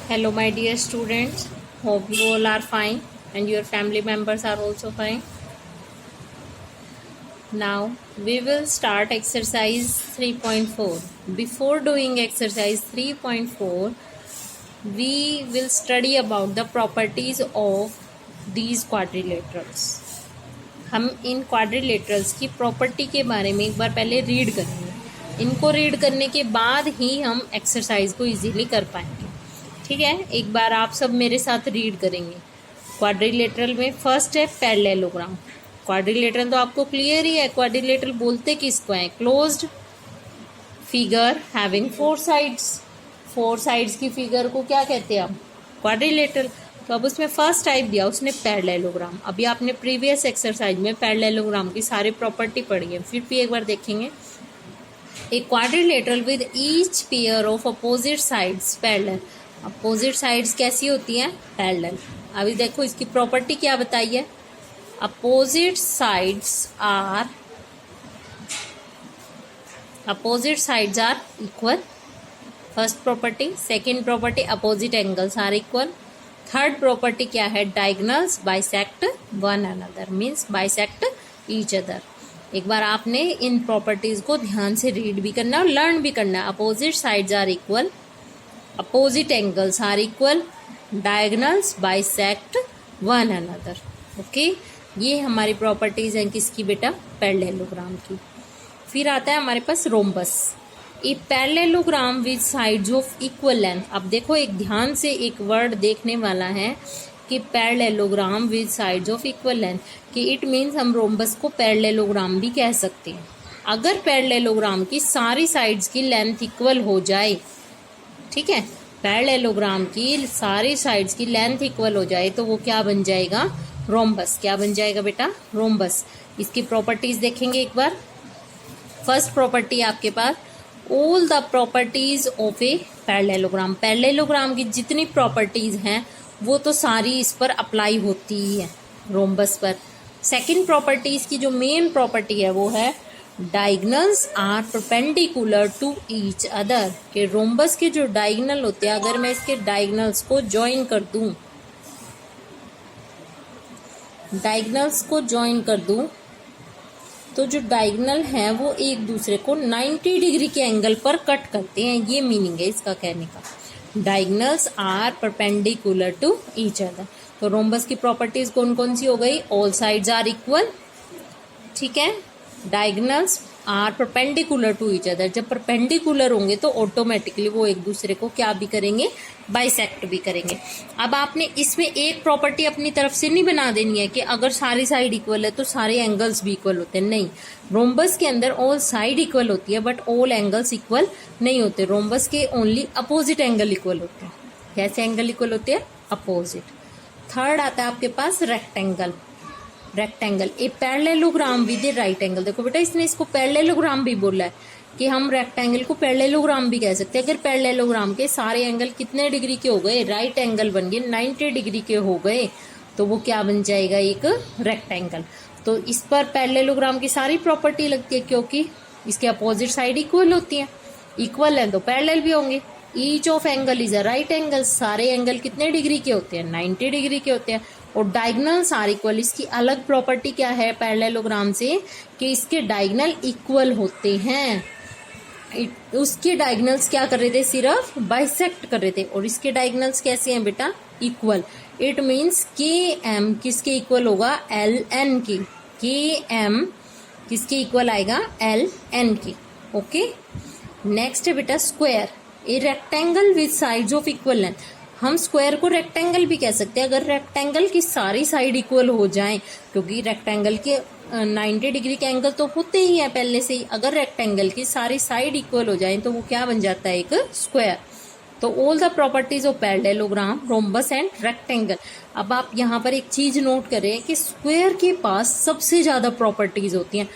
Hello, my dear students. Hope you all are fine and your family members are also fine. Now, we will start exercise 3.4. Before doing exercise 3.4, we will study about the properties of these quadrilaterals. हम इन quadrilaterals की property के बारे में एक बार पहले read करेंगे. इनको read करने के बाद ही हम एक्सरसाइज को इजीली कर पाएंगे. ठीक है, एक बार आप सब मेरे साथ रीड करेंगे. क्वाड्रिलेटरल में फर्स्ट है पैरेललोग्राम. क्वाड्रिलेटरल तो आपको क्लियर ही है. क्वाड्रिलेटरल बोलते किसको है? Closed figure having four sides. Four sides की फिगर को क्या कहते हैं आप? क्वाड्रिलेटरल. तो अब उसमें फर्स्ट टाइप दिया उसने पैरेललोग्राम. अभी आपने प्रीवियस एक्सरसाइज में पैरेललोग्राम की सारी प्रॉपर्टी पढ़ी है, फिर भी एक बार देखेंगे. A quadrilateral with each pair of opposite sides parallel. Opposite sides कैसी होती हैं? पैरेलल. अभी देखो इसकी प्रॉपर्टी क्या बताई है. Opposite sides are equal. First property. Second property opposite angles are equal. Third property क्या है? Diagonals bisect one another, means bisect each other. एक बार आपने इन प्रॉपर्टीज को ध्यान से रीड भी करना और लर्न भी करना. Opposite sides are equal, opposite angles are equal, diagonals bisect one another. Okay, ये हमारी प्रॉपर्टीज हैं किसकी बेटा? पैरेललोग्राम की. फिर आता है हमारे पास rhombus. A parallelogram with sides of equal length. अब देखो एक ध्यान से एक वर्ड देखने वाला है कि parallelogram with sides of equal length, कि इट मीन्स हम रोम्बस को पैरेललोग्राम भी कह सकते हैं. अगर पैरेललोग्राम की सारी साइड्स की लेंथ इक्वल हो जाए, ठीक है, पैरेललोग्राम की सारी साइड्स की लेंथ इक्वल हो जाए तो वो क्या बन जाएगा? रोम्बस. क्या बन जाएगा बेटा? रोम्बस. इसकी प्रॉपर्टीज देखेंगे एक बार. फर्स्ट प्रॉपर्टी आपके पास all the properties of a parallelogram. Parallelogram की जितनी प्रॉपर्टीज हैं वो तो सारी इस पर अप्लाई होती ही है, रोम्बस पर. सेकंड प्रॉपर्टीज की जो मेन प्रॉपर्टी है वो है diagonals are perpendicular to each other. के रोम्बस के जो डायगोनल होते हैं, अगर मैं इसके डायगोनल्स को ज्वाइन कर दूं तो जो डायगोनल है वो एक दूसरे को 90 डिग्री के एंगल पर कट करते हैं. ये मीनिंग है इसका कहने का. Diagonals are perpendicular to each other. तो रोम्बस की प्रॉपर्टीज कौन कौन सी हो गई? ऑल साइड्स आर इक्वल, ठीक है, diagonals are perpendicular to each other. जब परपेंडिकुलर होंगे तो ऑटोमेटिकली वो एक दूसरे को क्या भी करेंगे? बाइसेक्ट भी करेंगे. अब आपने इसमें एक प्रॉपर्टी अपनी तरफ से नहीं बना देनी है कि अगर सारी साइड इक्वल है तो सारे एंगल्स भी इक्वल होते हैं. नहीं, रोम्बस के अंदर ऑल साइड इक्वल होती है बट ऑल एंगल्स इक्वल नहीं होते. रोम्बस के ओनली अपोजिट एंगल इक्वल होते हैं. कैसे एंगल इक्वल होते हैं? अपोजिट. थर्ड आता है आपके पास rectangle. A parallelogram with a right angle. देखो बेटा, इसने इसको पैरेललोग्राम भी बोला है कि हम रेक्टेंगल को पैरेललोग्राम भी कह सकते हैं. अगर पैरेललोग्राम के सारे एंगल कितने डिग्री के हो गए? राइट एंगल बन गए, 90 डिग्री के हो गए, तो वो क्या बन जाएगा? एक रेक्टेंगल. तो इस पर पैरेललोग्राम की सारी प्रॉपर्टी लगती है क्योंकि इसके अपोजिट साइड इक्वल होती है. इक्वल है तो पैरेलल भी होंगे. Each of angle is a right angle. सारे एंगल कितने डिग्री के होते हैं? 90 डिग्री के होते हैं. और डायगोनल्स आर इक्वल. इसकी अलग प्रॉपर्टी क्या है पैरेललोग्राम से? कि इसके डायगोनल इक्वल होते हैं. उसके डायगोनल्स क्या कर रहे थे? सिर्फ बाइसेक्ट कर रहे थे. और इसके डायगोनल्स कैसे हैं बेटा? इक्वल. इट मीन्स के एम किसके इक्वल होगा? एल एन की. के एम किसके इक्वल आएगा? एल एन की. ओके, नेक्स्ट है बेटा square. A rectangle with sides of equal length. हम स्क्वायर को रेक्टेंगल भी कह सकते हैं अगर रेक्टेंगल की सारी साइड इक्वल हो जाएं, क्योंकि रेक्टेंगल के 90 डिग्री के एंगल तो होते ही हैं पहले से ही. अगर रेक्टेंगल की सारी साइड इक्वल हो जाएं तो वो क्या बन जाता है? एक स्क्वायर. तो all the properties of parallelogram, rhombus and rectangle. अब आप यहाँ पर एक चीज नोट करें कि स्क्वायर के पास सबसे ज्यादा प्रॉपर्टीज होती हैं.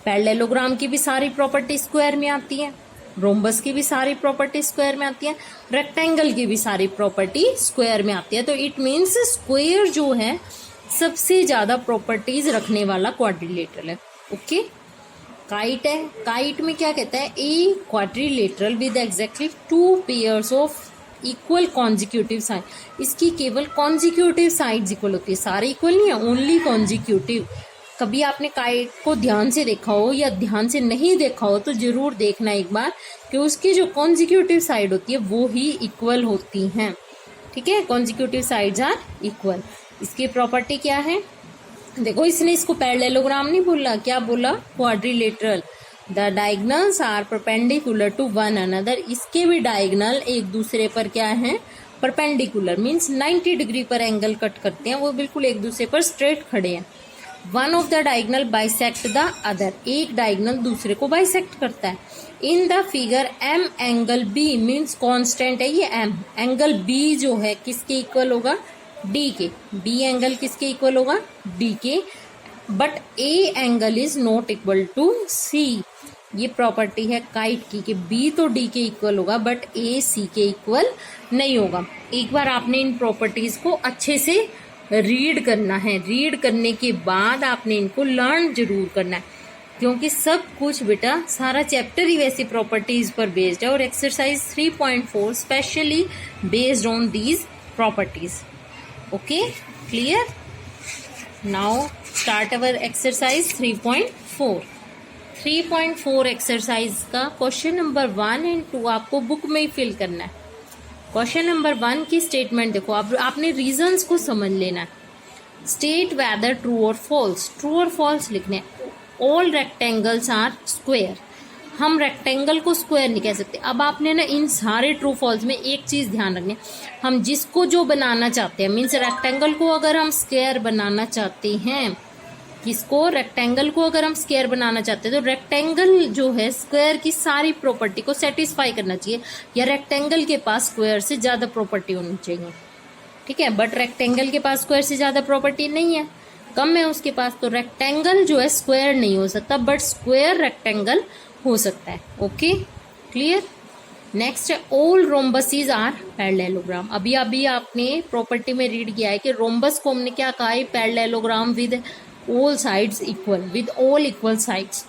पैरेललोग्राम की भी सारी प्रॉपर्टी स्क्वायर में आती है, रोम्बस की भी सारी प्रॉपर्टी स्क्वायर में आती है, रेक्टेंगल की भी सारी प्रॉपर्टी स्क्वायर में आती है. तो इट मीन्स स्क्वायर जो है सबसे ज्यादा प्रॉपर्टीज रखने वाला क्वाड्रिलेटरल है. ओके, काइट है. काइट में क्या कहता है? A quadrilateral with exactly 2 pairs of equal consecutive side, इसकी केवल कॉन्जिक्यूटिव साइड्स इक्वल होती है, सारे इक्वल नहीं है, ओनली कॉन्जिक्यूटिव। कभी आपने काइट को ध्यान से देखा हो या ध्यान से नहीं देखा हो तो जरूर देखना एक बार कि उसकी जो कॉन्जिक्यूटिव साइड होती है वो ही इक्वल होती हैं, ठीक है, कॉन्जिक्यूटिव साइड्स आर इक्वल। इसकी प्रॉपर्टी क्या है, देखो इसने इसको पैरेललोग्राम नहीं बोला, क्या बोला, quadrilateral. The diagonals are perpendicular to one another, इसके भी डायगनल एक दूसरे पर क्या है, परपेंडिकुलर, मीन्स 90 डिग्री पर एंगल कट करते हैं, वो बिल्कुल एक दूसरे पर स्ट्रेट खड़े हैं। One of the diagonal bisect the other, एक डायगनल दूसरे को बाइसेक्ट करता है। In the figure M angle B, means constant है ये एम, एंगल बी जो है किसके इक्वल होगा, डी के, बी एंगल किसके इक्वल होगा, डी के, but A angle is not equal to C. ये प्रॉपर्टी है काइट की कि बी तो डी के इक्वल होगा बट ए सी के इक्वल नहीं होगा। एक बार आपने इन प्रॉपर्टीज को अच्छे से रीड करना है, रीड करने के बाद आपने इनको लर्न जरूर करना है, क्योंकि सब कुछ बेटा सारा चैप्टर ही वैसी प्रॉपर्टीज पर बेस्ड है और exercise 3.4 specially based on these properties. Okay, clear? Now start our exercise 3.4। 3.4 exercise का क्वेश्चन नंबर 1 एंड 2 आपको बुक में ही फिल करना है। क्वेश्चन नंबर 1 की स्टेटमेंट देखो, आपने रीजंस को समझ लेना है। स्टेट वेदर ट्रू और फॉल्स, ट्रू और फॉल्स लिखने। ऑल रेक्टेंगल्स आर स्क्वायर, हम रेक्टेंगल को स्क्वायर नहीं कह सकते। अब आपने ना इन सारे ट्रू फॉल्स में एक चीज ध्यान रखनी, हम जिसको जो बनाना चाहते हैं, मीन्स रेक्टेंगल को अगर हम स्क्वायर बनाना चाहते हैं, किसको, रेक्टेंगल को अगर हम स्क्वायर बनाना चाहते हैं तो रेक्टेंगल जो है स्क्वायर की सारी प्रॉपर्टी को सेटिस्फाई करना चाहिए, या रेक्टेंगल के पास स्क्वायर से ज्यादा प्रॉपर्टी होनी चाहिए, ठीक है। बट रेक्टेंगल के पास स्क्वायर से ज्यादा प्रॉपर्टी नहीं है, कम है उसके पास, तो रेक्टेंगल जो है स्क्वायर नहीं हो सकता बट स्क्वायर रेक्टेंगल हो सकता है। Okay, clear? नेक्स्ट है ऑल रोम्बसेस आर पैरेललोग्राम। अभी आपने प्रॉपर्टी में रीड किया है कि रोम्बस को हमने क्या कहा है, parallelogram with all sides equal, with all equal sides.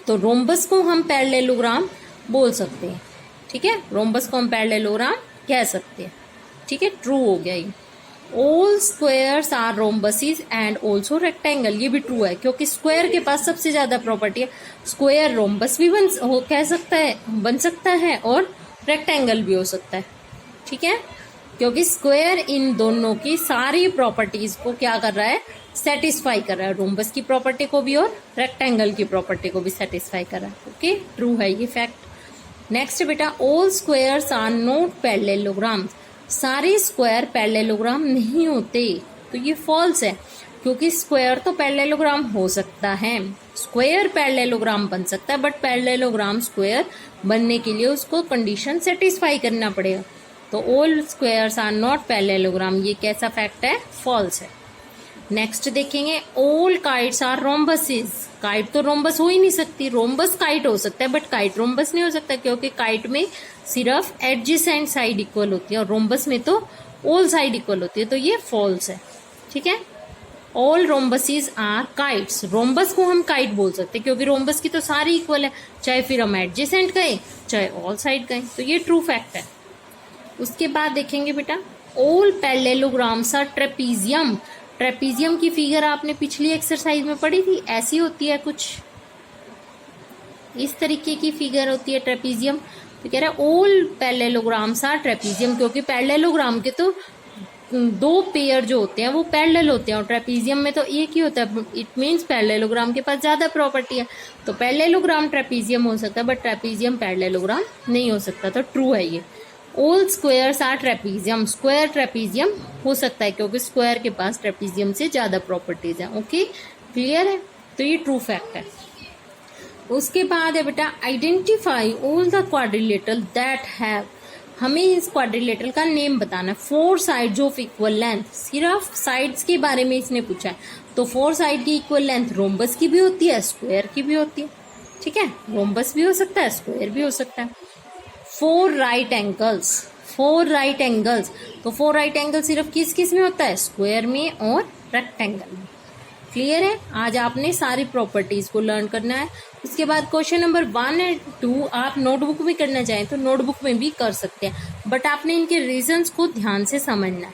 तो रोम्बस को हम पैरेललोग्राम बोल सकते हैं, ठीक है, रोम्बस को हम पैरेललोग्राम कह सकते हैं, ठीक है, ट्रू हो गया ये। All squares are rhombuses and also rectangle, ये भी ट्रू है क्योंकि स्क्वायर के पास सबसे ज्यादा प्रॉपर्टी है, स्क्वायर रोम्बस भी बन सकता है और रेक्टेंगल भी हो सकता है, ठीक है, क्योंकि स्क्वायर इन दोनों की सारी प्रॉपर्टीज को क्या कर रहा है, सेटिस्फाई कर रहा है, रोम्बस की प्रॉपर्टी को भी और रेक्टेंगल की प्रॉपर्टी को भी सेटिस्फाई कर रहा है। ओके, ट्रू है ये फैक्ट। नेक्स्ट बेटा, all squares are not parallelogram, सारे स्क्वायर पैरेललोग्राम नहीं होते, तो ये फॉल्स है क्योंकि स्क्वायर तो पैरेललोग्राम हो सकता है, स्क्वायर पैरेललोग्राम बन सकता है बट पैरेललोग्राम स्क्वायर बनने के लिए उसको कंडीशन सेटिस्फाई करना पड़ेगा। तो all squares are not parallelogram, ये कैसा फैक्ट है, फॉल्स है। नेक्स्ट देखेंगे, all kites are rhombuses, kite तो रोम्बस हो ही नहीं सकती, रोम्बस काइट हो सकता है बट काइट रोम्बस नहीं हो सकता क्योंकि काइट में सिर्फ एडजेसेंट साइड इक्वल होती है और रोम्बस में तो ऑल साइड इक्वल होती है, तो ये फॉल्स है, ठीक है। All rhombuses are kites, rhombus को हम काइट बोल सकते हैं क्योंकि रोम्बस की तो सारी इक्वल है, चाहे फिर हम एडजेसेंट कहें चाहे ऑल साइड कहें, तो ये ट्रू फैक्ट है। उसके बाद देखेंगे बेटा, all parallelograms are trapezium, trapezium की फिगर आपने पिछली एक्सरसाइज में पढ़ी थी, ऐसी होती है, कुछ इस तरीके की फिगर होती है ट्रेपीजियम। तो कह रहा है ऑल पैरेललोग्राम्स आर ट्रेपीजियम, क्योंकि पैरेललोग्राम के तो दो पेयर जो होते हैं वो पैरेलल होते हैं और ट्रेपीजियम में तो एक ही होता है, इट मीन्स पैरेललोग्राम के पास ज्यादा प्रॉपर्टी है, तो पैरेललोग्राम ट्रेपीजियम हो सकता है बट ट्रेपीजियम पैरेललोग्राम नहीं हो सकता, तो ट्रू है ये। All squares are trapezium, square trapezium हो सकता है क्योंकि स्क्वायर के पास ट्रेपीजियम से ज्यादा प्रॉपर्टीज है। ओके, क्लियर है, तो ये ट्रू फैक्ट है। उसके बाद है बेटा, identify all the quadrilateral that have, हमें इस क्वाड्रिलेटरल का नेम बताना है। 4 साइड्स ऑफ इक्वल लेंथ, सिर्फ साइड्स के बारे में इसने पूछा है, तो 4 साइड की इक्वल लेंथ रोम्बस की भी होती है, स्क्वायर की भी होती है, ठीक है, रोम्बस भी हो सकता है, स्क्वायर भी हो सकता है। 4 राइट एंगल्स, 4 राइट एंगल्स, तो 4 राइट एंगल सिर्फ किस किस में होता है, स्क्वायर में और रेक्टेंगल में। क्लियर है? आज आपने सारी प्रॉपर्टीज को लर्न करना है। उसके बाद क्वेश्चन नंबर 1 एंड 2 आप नोटबुक में करना चाहें तो नोटबुक में भी कर सकते हैं, बट आपने इनके रीजंस को ध्यान से समझना है।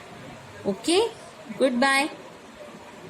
Okay, good bye.